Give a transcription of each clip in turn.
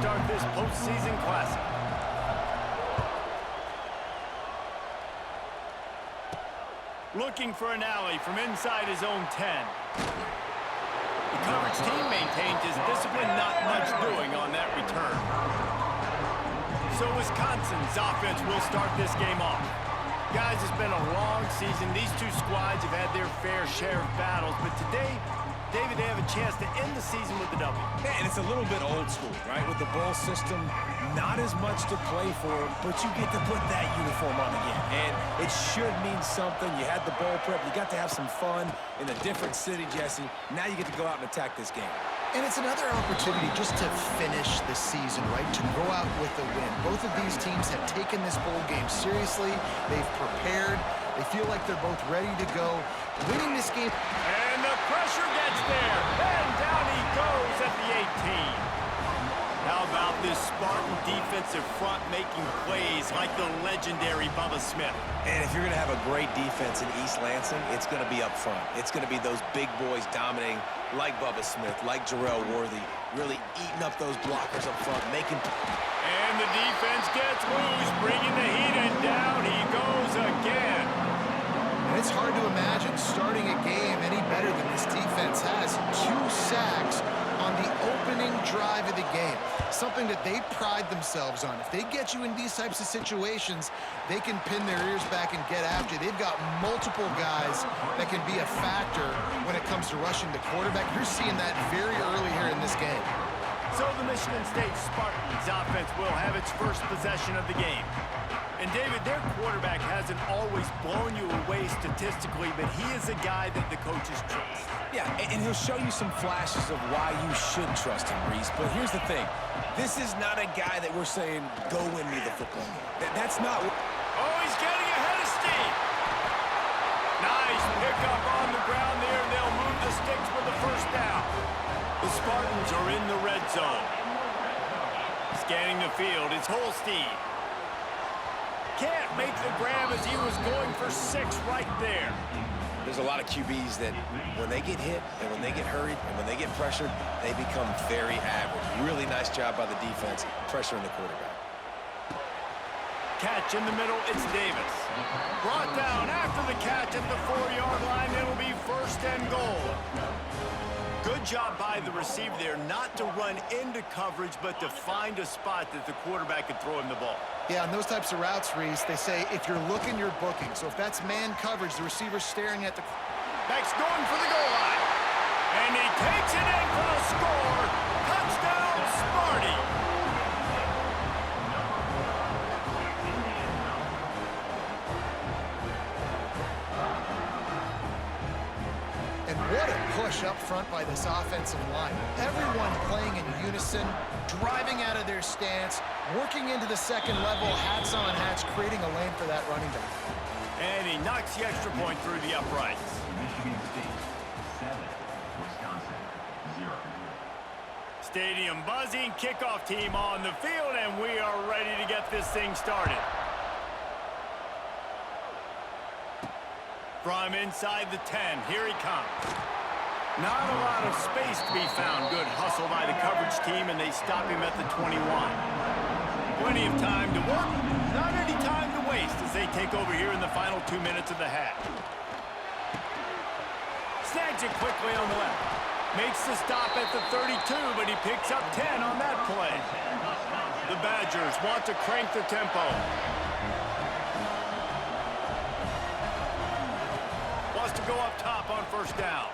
start this postseason classic. Looking for an alley from inside his own 10. The coverage team maintains his discipline, not much doing on that return. So Wisconsin's offense will start this game off. Guys, it's been a long season. These two squads have had their fair share of battles, but today, David, they have a chance to end the season with a W. Yeah, and it's a little bit old school, right? With the bowl system, not as much to play for, but you get to put that uniform on again. And it should mean something. You had the bowl prep. You got to have some fun in a different city, Jesse. Now you get to go out and attack this game. And it's another opportunity just to finish the season, right? To go out with a win. Both of these teams have taken this bowl game seriously. They've prepared. They feel like they're both ready to go. Winning this game. And the pressure gets there. And down he goes at the 18. How about this Spartan defensive front making plays like the legendary Bubba Smith? And if you're going to have a great defense in East Lansing, it's going to be up front. It's going to be those big boys dominating like Bubba Smith, like Jarrell Worthy, really eating up those blockers up front, making... And the defense gets loose, bringing the heat, and down he goes again. And it's hard to imagine starting a game any better than this defense has. 2 sacks on the opening drive of the game. Something that they pride themselves on. If they get you in these types of situations, they can pin their ears back and get after you. They've got multiple guys that can be a factor when it comes to rushing the quarterback. You're seeing that very early here in this game. So the Michigan State Spartans offense will have its first possession of the game. And David, their quarterback hasn't always blown you away statistically, but he is a guy that the coaches trust. Yeah, and he'll show you some flashes of why you should trust him, Reese. But here's the thing. This is not a guy that we're saying, go win me the football game. That's not... Oh, he's getting ahead of steam. Nice pickup on the ground there, and they'll move the sticks for the first down. The Spartans are in the red zone. Scanning the field, it's Holstein. Can't make the grab as he was going for 6 right there. There's a lot of QBs that when they get hit and when they get hurried and when they get pressured, they become very average. Really nice job by the defense pressuring the quarterback. Catch in the middle, it's Davis. Brought down after the catch at the 4-yard line. It'll be 1st and goal. Good job by the receiver there not to run into coverage, but to find a spot that the quarterback could throw him the ball. Yeah, on those types of routes, Reese, they say if you're looking, you're booking. So if that's man coverage, the receiver's staring at the... Beck's going for the goal line. And he takes it in for the score. Touchdown, Sparty. And what a push up front by this offensive line. Everyone playing in unison, driving out of their stance, working into the second level, hats on hats, creating a lane for that running back. And he knocks the extra point through the uprights. Michigan State 7, Wisconsin 0. Stadium buzzing, kickoff team on the field, and we are ready to get this thing started. From inside the 10, here he comes. Not a lot of space to be found. Good hustle by the coverage team, and they stop him at the 21. Plenty of time to work, not any time to waste as they take over here in the final 2 minutes of the half. Snags it quickly on the left. Makes the stop at the 32, but he picks up 10 on that play. The Badgers want to crank the tempo. Wants to go up top on 1st down.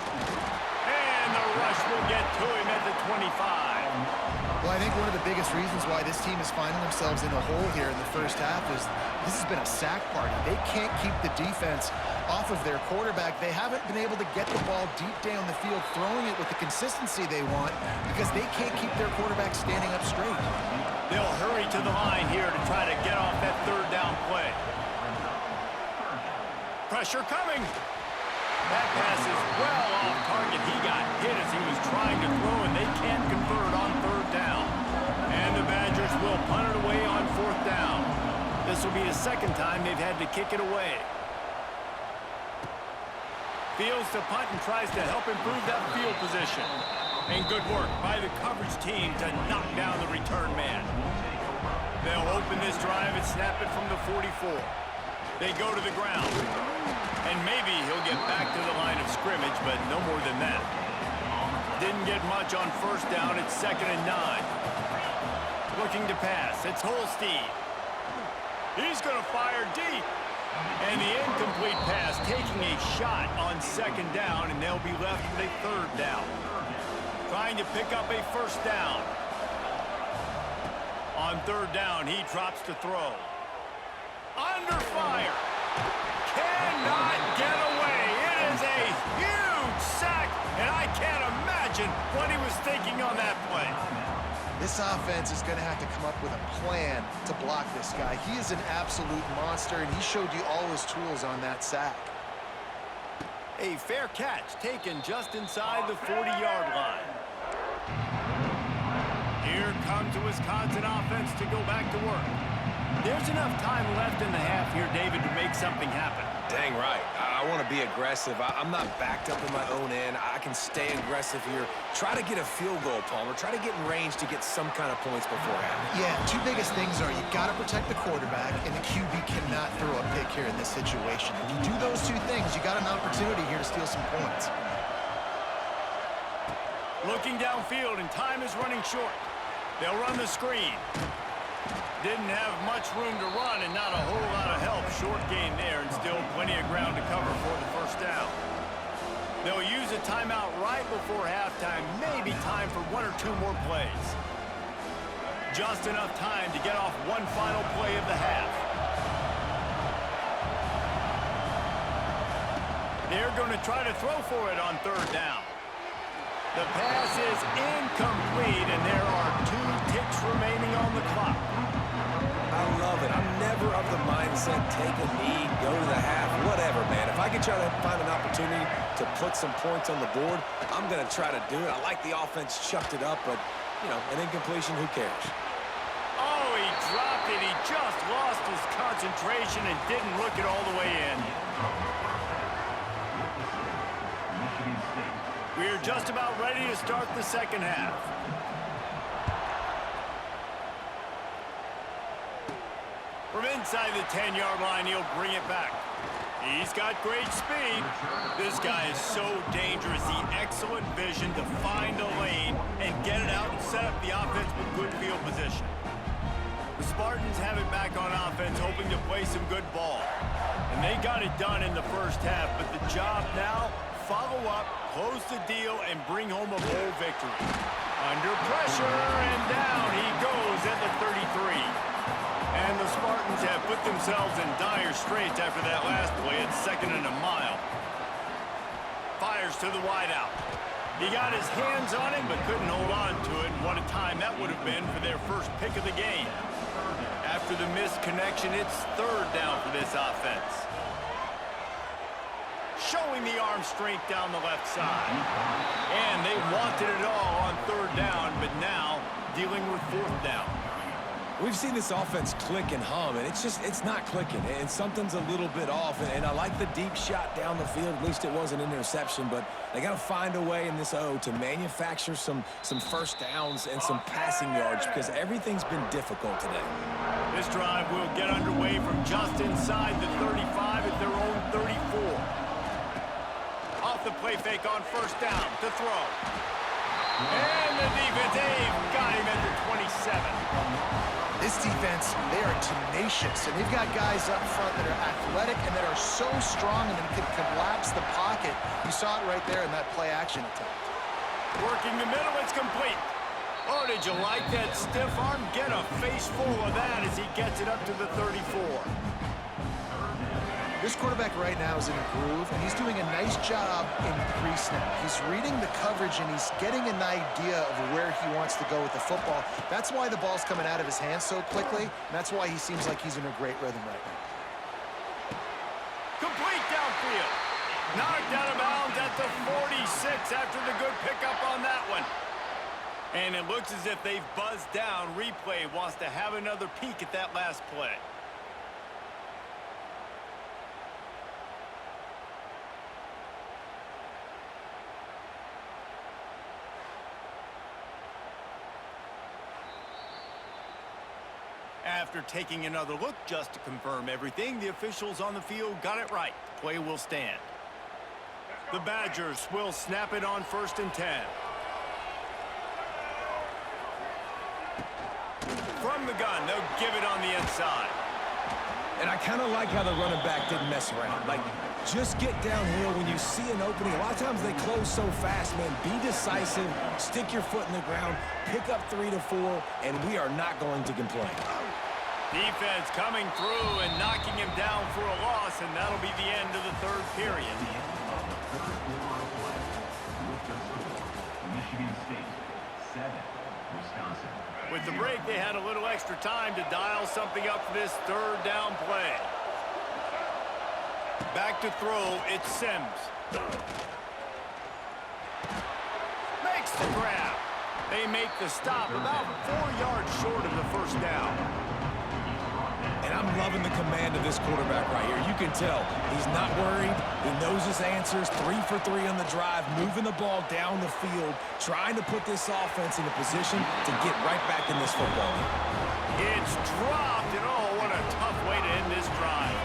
And the rush will get to him at the 25. Well, I think one of the biggest reasons why this team is finding themselves in a hole here in the first half is this has been a sack party. They can't keep the defense off of their quarterback. They haven't been able to get the ball deep down the field, throwing it with the consistency they want because they can't keep their quarterback standing up straight. They'll hurry to the line here to try to get off that 3rd down play. Pressure coming. That pass is well off target. He got hit as he was trying to throw, and they can't convert on 3rd down. And the Badgers will punt it away on 4th down. This will be the 2nd time they've had to kick it away. Fields to punt and tries to help improve that field position. And good work by the coverage team to knock down the return man. They'll open this drive and snap it from the 44. They go to the ground. And maybe he'll get back to the line of scrimmage, but no more than that. Didn't get much on first down. It's 2nd and 9. Looking to pass. It's Holstein. He's going to fire deep. And the incomplete pass taking a shot on 2nd down, and they'll be left with a 3rd down. Trying to pick up a 1st down. On 3rd down, he drops to throw. Under fire. Cannot get away. It is a huge sack, and I can't imagine what he was thinking on that play. This offense is going to have to come up with a plan to block this guy. He is an absolute monster, and he showed you all his tools on that sack. A fair catch taken just inside the 40-yard line. Here comes the Wisconsin offense to go back to work. There's enough time left in the half here, David, to make something happen. Dang right. I want to be aggressive. I'm not backed up in my own end. I can stay aggressive here. Try to get a field goal, Palmer. Try to get in range to get some kind of points before half. Yeah, two biggest things are you got to protect the quarterback, and the QB cannot throw a pick here in this situation. If you do those two things, you got an opportunity here to steal some points. Looking downfield, and time is running short. They'll run the screen. Didn't have much room to run and not a whole lot of help. Short gain there and still plenty of ground to cover for the 1st down. They'll use a timeout right before halftime. Maybe time for 1 or 2 more plays. Just enough time to get off one final play of the half. They're going to try to throw for it on 3rd down. The pass is incomplete, and there are 2 ticks remaining on the clock. I love it. I'm never of the mindset, take a knee, go to the half, whatever, man. If I can try to find an opportunity to put some points on the board, I'm going to try to do it. I like the offense chucked it up, but, you know, an incompletion, who cares? Oh, he dropped it. He just lost his concentration and didn't look it all the way in. We're just about ready to start the 2nd half. From inside the 10-yard line, he'll bring it back. He's got great speed. This guy is so dangerous. The excellent vision to find a lane and get it out and set up the offense with good field position. The Spartans have it back on offense, hoping to play some good ball. And they got it done in the 1st half, but the job now, follow up, close the deal, and bring home a bowl victory. Under pressure, and down he goes at the 33. And the Spartans have put themselves in dire straits after that last play at 2nd and a mile. Fires to the wideout. He got his hands on it, but couldn't hold on to it. What a time that would have been for their first pick of the game. After the missed connection, it's 3rd down for this offense. Showing the arm strength down the left side. And they wanted it all on 3rd down, but now dealing with 4th down. We've seen this offense click and hum, and it's not clicking, and something's a little bit off. And I like the deep shot down the field. At least it wasn't an interception, but they got to find a way in this O to manufacture some 1st downs and some passing yards, because everything's been difficult today. This drive will get underway from just inside the 35 at their own 34. Off the play fake on 1st down to throw. And the defense, they've got him at the 27. This defense, they are tenacious, and they've got guys up front that are athletic and that are so strong and can collapse the pocket. You saw it right there in that play-action attempt. Working the middle, it's complete. Oh, did you like that stiff arm? Get a face full of that as he gets it up to the 34. This quarterback right now is in a groove, and he's doing a nice job in pre-snap. He's reading the coverage, and he's getting an idea of where he wants to go with the football. That's why the ball's coming out of his hands so quickly, and that's why he seems like he's in a great rhythm right now. Complete downfield. Knocked out of bounds at the 46 after the good pickup on that one. And it looks as if they've buzzed down. Replay wants to have another peek at that last play. After taking another look just to confirm everything, the officials on the field got it right. Play will stand. The Badgers will snap it on 1st and 10. From the gun, they'll give it on the inside. And I kind of like how the running back didn't mess around. Like, just get downhill when you see an opening. A lot of times they close so fast, man. Be decisive, stick your foot in the ground, pick up 3 to 4, and we are not going to complain. Defense coming through and knocking him down for a loss, and that'll be the end of the 3rd period. Michigan State, 7, Wisconsin. With the break, they had a little extra time to dial something up for this 3rd down play. Back to throw, it's Sims. Makes the grab. They make the stop about 4 yards short of the 1st down. And I'm loving the command of this quarterback right here. You can tell he's not worried. He knows his answers. 3 for 3 on the drive, moving the ball down the field, trying to put this offense in a position to get right back in this football game. It's dropped, and oh, what a tough way to end this drive.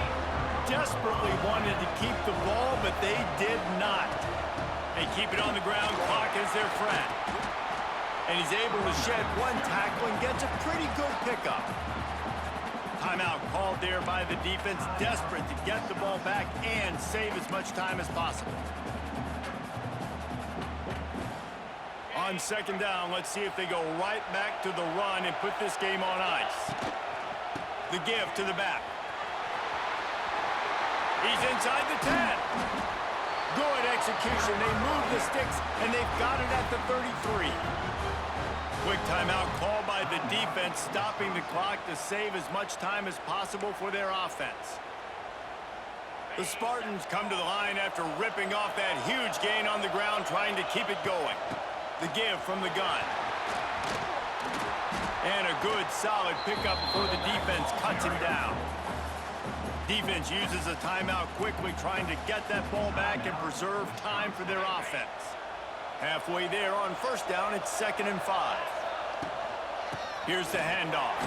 Desperately wanted to keep the ball, but they did not. They keep it on the ground. Clock is their friend. And he's able to shed 1 tackle and gets a pretty good pickup. Timeout called there by the defense, desperate to get the ball back and save as much time as possible. On 2nd down, let's see if they go right back to the run and put this game on ice. The give to the back. He's inside the 10. Good execution. They move the sticks, and they've got it at the 33. Quick timeout called by the defense, stopping the clock to save as much time as possible for their offense. The Spartans come to the line after ripping off that huge gain on the ground, trying to keep it going. The give from the gun. And a good, solid pickup before the defense cuts him down. Defense uses a timeout quickly, trying to get that ball back and preserve time for their offense. Halfway there on 1st down, it's 2nd and 5. Here's the handoff.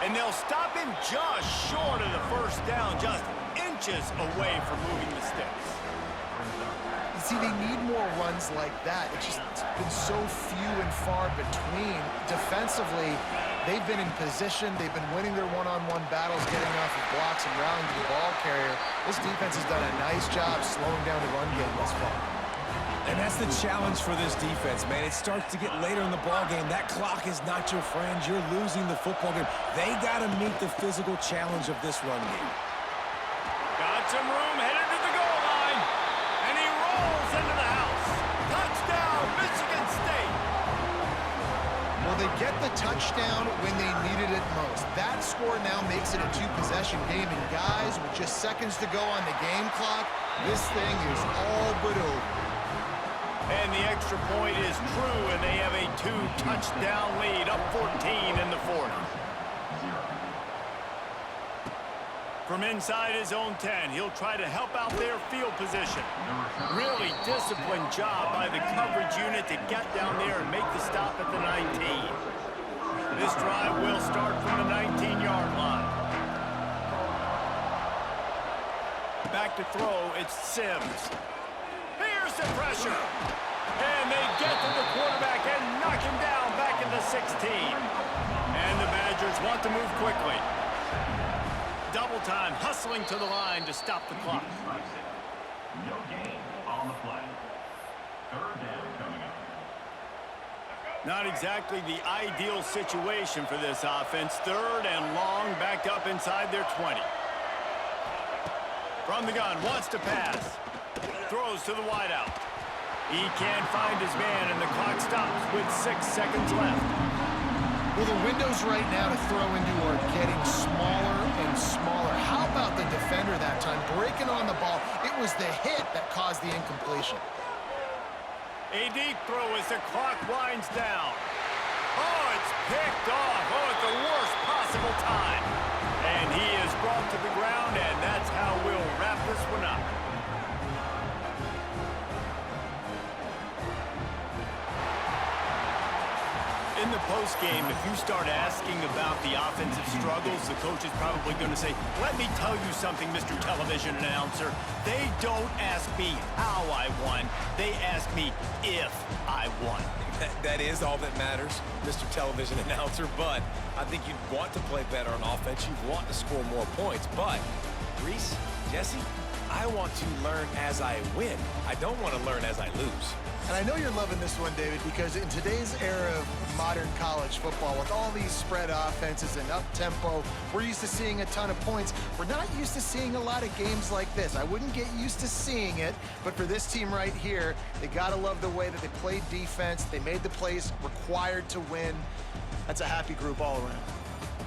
And they'll stop him just short of the 1st down, just inches away from moving the sticks. You see, they need more runs like that. It's just been so few and far between. Defensively, they've been in position. They've been winning their one-on-one battles, getting off of blocks and rallying to the ball carrier. This defense has done a nice job slowing down the run game thus far. And that's the challenge for this defense, man. It starts to get later in the ball game. That clock is not your friend. You're losing the football game. They got to meet the physical challenge of this run game. Got some room, headed to the goal line. And he rolls into the house. Touchdown, Michigan State. Well, they get the touchdown when they needed it most. That score now makes it a 2-possession game. And guys, with just seconds to go on the game clock, this thing is all but over. And the extra point is true, and they have a 2-touchdown lead, up 14 in the 4th. From inside his own 10, he'll try to help out their field position. Really disciplined job by the coverage unit to get down there and make the stop at the 19. This drive will start from the 19-yard line. Back to throw, it's Sims. Here's the pressure. And they get to the quarterback and knock him down back in the 16. And the Badgers want to move quickly. Double time, hustling to the line to stop the clock. No gain on the play. 3rd down coming up. Not exactly the ideal situation for this offense. 3rd and long, backed up inside their 20. From the gun, wants to pass. Throws to the wideout. He can't find his man, and the clock stops with 6 seconds left. Well, the windows right now to throw into are getting smaller and smaller. How about the defender that time breaking on the ball? It was the hit that caused the incompletion. A deep throw as the clock winds down. Oh, it's picked off. Oh, at the worst possible time. And he is brought to the ground, and that's how we'll wrap this one up. In the postgame, if you start asking about the offensive struggles, the coach is probably going to say, let me tell you something, Mr. Television Announcer. They don't ask me how I won. They ask me if I won. That is all that matters, Mr. Television Announcer, but I think you'd want to play better on offense. You'd want to score more points, but Reese, Jesse, I want to learn as I win. I don't want to learn as I lose. And I know you're loving this one, David, because in today's era of modern college football, with all these spread offenses and up-tempo, we're used to seeing a ton of points. We're not used to seeing a lot of games like this. I wouldn't get used to seeing it, but for this team right here, they got to love the way that they played defense. They made the plays required to win. That's a happy group all around.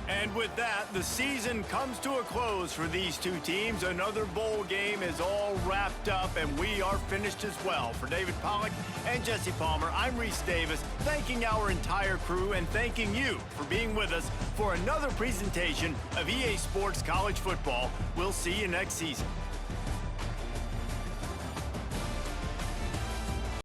And with that, the season comes to a close for these two teams. Another bowl game is all wrapped up, and we are finished as well. For David Pollack and Jesse Palmer, I'm Reese Davis, thanking our entire crew and thanking you for being with us for another presentation of EA Sports College Football. We'll see you next season.